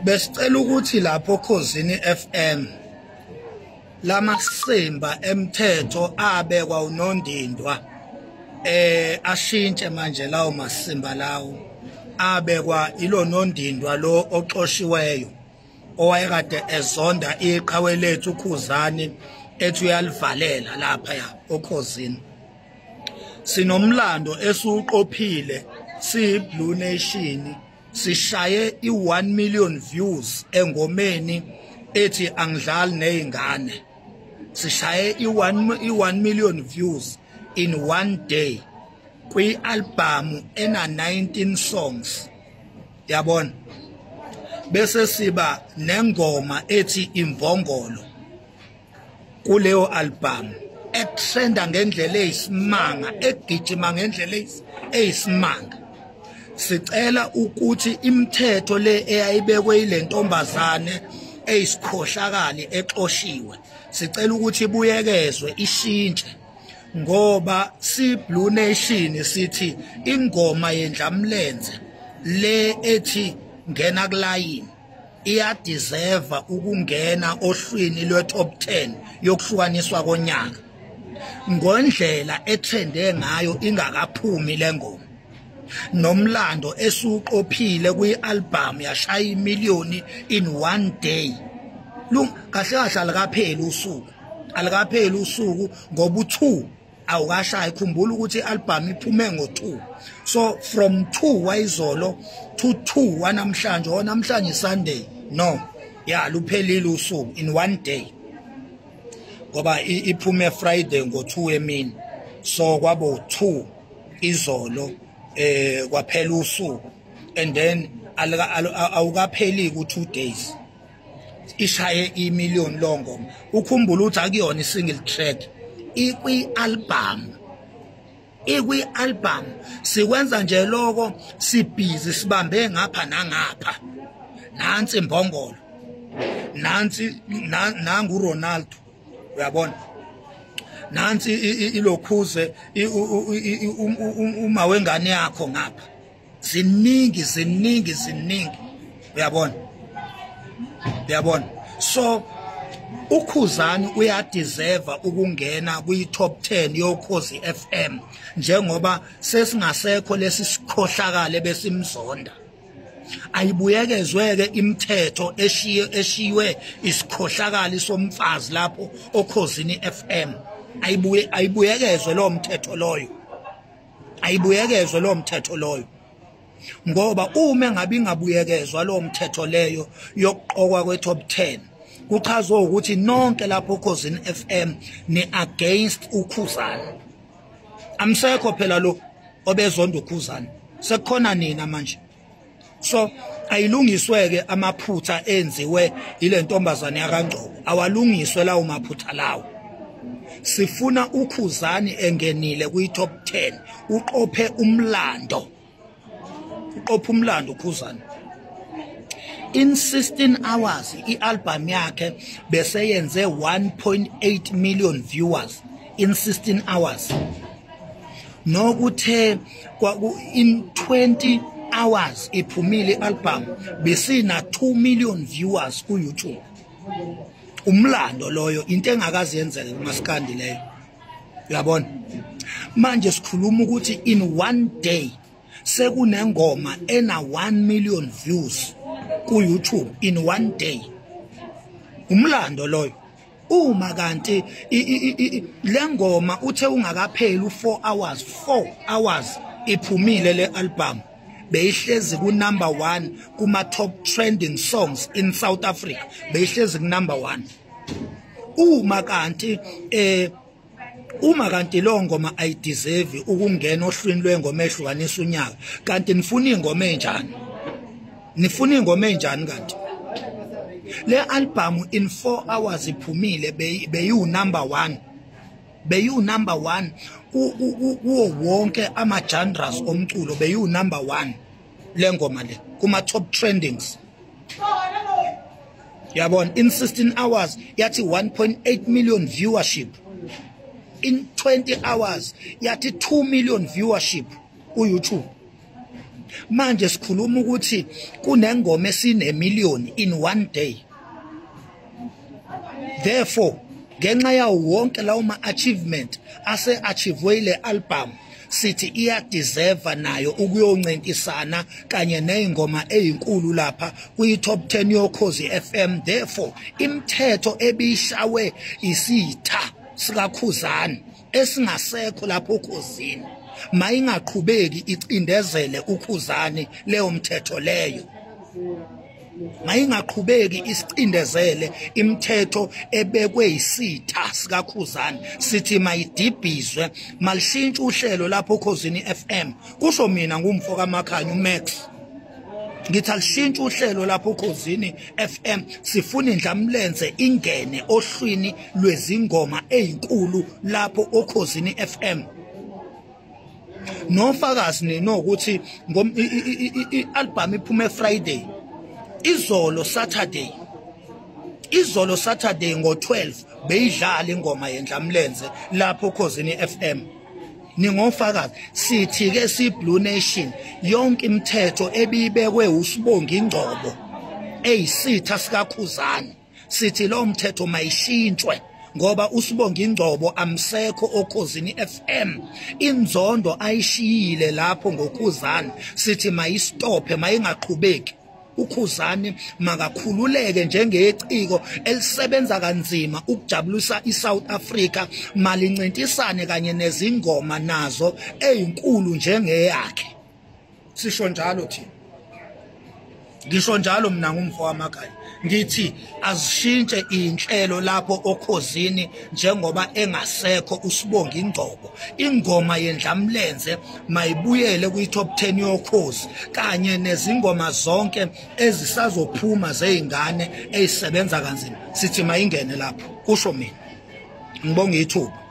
Besicela ukuthi lapho Khosini FM lamasimba emthetho abekwa uNondindwa ashintshe manje lawo masimba lawo abekwa ilo Nondindwa lo oxoshiweyo owayekade ezonda iqhawe lethu uKhuzani ethi uyalivalela lapha ya oKhosini. Sinomlando esuqophile si Blue Nation sishaye i1 million views engomeni ethi angidlali nezingane. Sishaye i1 million views in one day kwi album ena 19 songs. Yabona? Bese siba nengoma ethi Imvongolo kuleyo album etrenda ngendlela eyisimanga egijima ngendlela eyisimanga. Sicela ukuthi imithetho le eyayibekwe ile ntombazane eyisikhohlakali exoshiwe sicela ukuthi ibuyekezwe ishintshe ngoba si Blue Nation sithi ingoma yendlamlenze le ethi ngena kulayini iya deserve ukungena ohlwini lwe top 10 yokuhlukaniswa konyaka ngondlela etrende ngayo ingakaphumi lengoma. Nomlando esuqophile kwi-album yashaya imiliyoni in one day. Kahle kahle alikapheli usuku ngoba u2 awukashaya. Khumbula ukuthi i-album iphume ngo2, so from 2 wayizolo to 2 wanamhlanje namhlanje Sunday no ya luphelile usuku in one day ngoba iphume Friday ngo2 emini, so kwabo 2 izolo kwaphela usuku and then awukapheli ku2 days ishaye imillion longo. Ukhumbula ukuthi akuyona single track, ikwi-album sikwenza nje lokho sibhizi sibambe ngapha nangapha. Nansi Imvongolo, nangu Ronaldo, uyabona, nansi ilokhuze uma wengane yakho ngapha. Ziningi uyabona. So uKhuzani uyadeserve ukungena kwi-top 10 yoKhosi FM njengoba sesingasekho lesi sikhohlakala besimzonda. Ayibuyekezweke imithetho eshiwe isikhohlakala somfazi lapho oKhosini FM. Ayibuyekezwe lo mthetho loyo. Ngoba uma ngabe ingabuyekezwa lo mthetho leyo yokuqokwa kwe-top 10 kuchazwe ukuthi nonke lapho oKhosini FM ni against uKhuzani. Amsekho phela lo obezonda uKhuzani, sekukhona nina manje. So ayilungisweke amaphutha enziwe ile ntombazane yakaNgcobo, awalungiswe lawo maphutha lawo. Sifuna uKhuzani engenile kwi-top 10 uqophe umlando. Khuzani in 16 hours i-album yakhe bese yenze 1.8 million viewers in 16 hours. Nokuthe in 20 hours iphumile i-album besina 2 million viewers ku YouTube. Umlando loyo, into engakazi yenzeke kumaskandi leyo. Uyabona? Manje sikhuluma ukuthi in one day sekunengoma ena 1 million views ku YouTube in one day. Umlando loyo. Uma kanti lengoma uthe ungakapheli u4 hours iphumile le album beyihlezi ku number 1 kuma top trending songs in South Africa, beyihlezi ku number 1. Uma kanti lo ngoma ayideserve ukungena ohlwini lwengoma ehlukanisa unyaka, kanti nifuna ingoma enjani? Kanti le album in 4 hours iphumile beyu number 1. Kuwo wonke ama genres omculo beyu number 1 le ngoma le kuma top trendings. Yabona, in 16 hours yathi 1.8 million viewership. In 20 hours yathi 2 million viewership ku YouTube. manje sikhuluma ukuthi kunengoma esine million in one day. Therefore ngenxa yawo wonke lawo ma-achievement ase-achievwe ile album sithi iya-deserve nayo ukuyoncintisana kanye ney'ngoma ey'nkulu lapha kwi-top 10 yoKhozi FM. Therefore imithetho ebiyishawe isitha sikaKhuzani esingasekho lapho uKhozini mayingaqhubeki icindezele uKhuzani leyo mthetho leyo, mayingaqhubeki isicindezele imithetho ebekwe isitha sikaKhuzani. Sithi mayidibhizwe malishintshe uhlelo lapho Khozini FM. Kusho mina ngumfo kaMakhanya uMax, ngithi alishintshe uhlelo lapho Khozini FM. Sifuna indlamlenze ingene ohlwini lwezingoma ezinkulu lapho oKhozini FM. Nofakazi ninokuthi i-album iphume Friday, izolo Saturday ngo-12 beyidlala ingoma yendlamlenze lapho Khozini FM. Ningofakazi sithi ke si-Blue Nation yonke imithetho ebibekwe uSibongi Ngcobo eyisitha sikaKhuzani sithi lo mthetho mayishintshwe ngoba uSibongi Ngcobo amsekho oKhozini FM. Inzondo ayishiyile lapho ngoKhuzani sithi mayistophe mayingaqhubeki. uKhuzani makakhululeke njengeciko elisebenza kanzima ukujabulisa iSouth Africa, malincintisane kanye nezingoma nazo ezinkulu njengeyakhe. Sisho njalo thina, ngisho njalo mina ngumfo wamakhaya ngithi azishintshe inhlelo lapho oKhozini njengoba engasekho uSibongi Ngcobo. Ingoma yendlamlenze mayibuyele kwi-top 10 yoKhozi kanye nezingoma zonke ezisazophuma zeingane ezisebenza kanzima sithi mayingene lapho. Kusho mina ngibonga ithuba.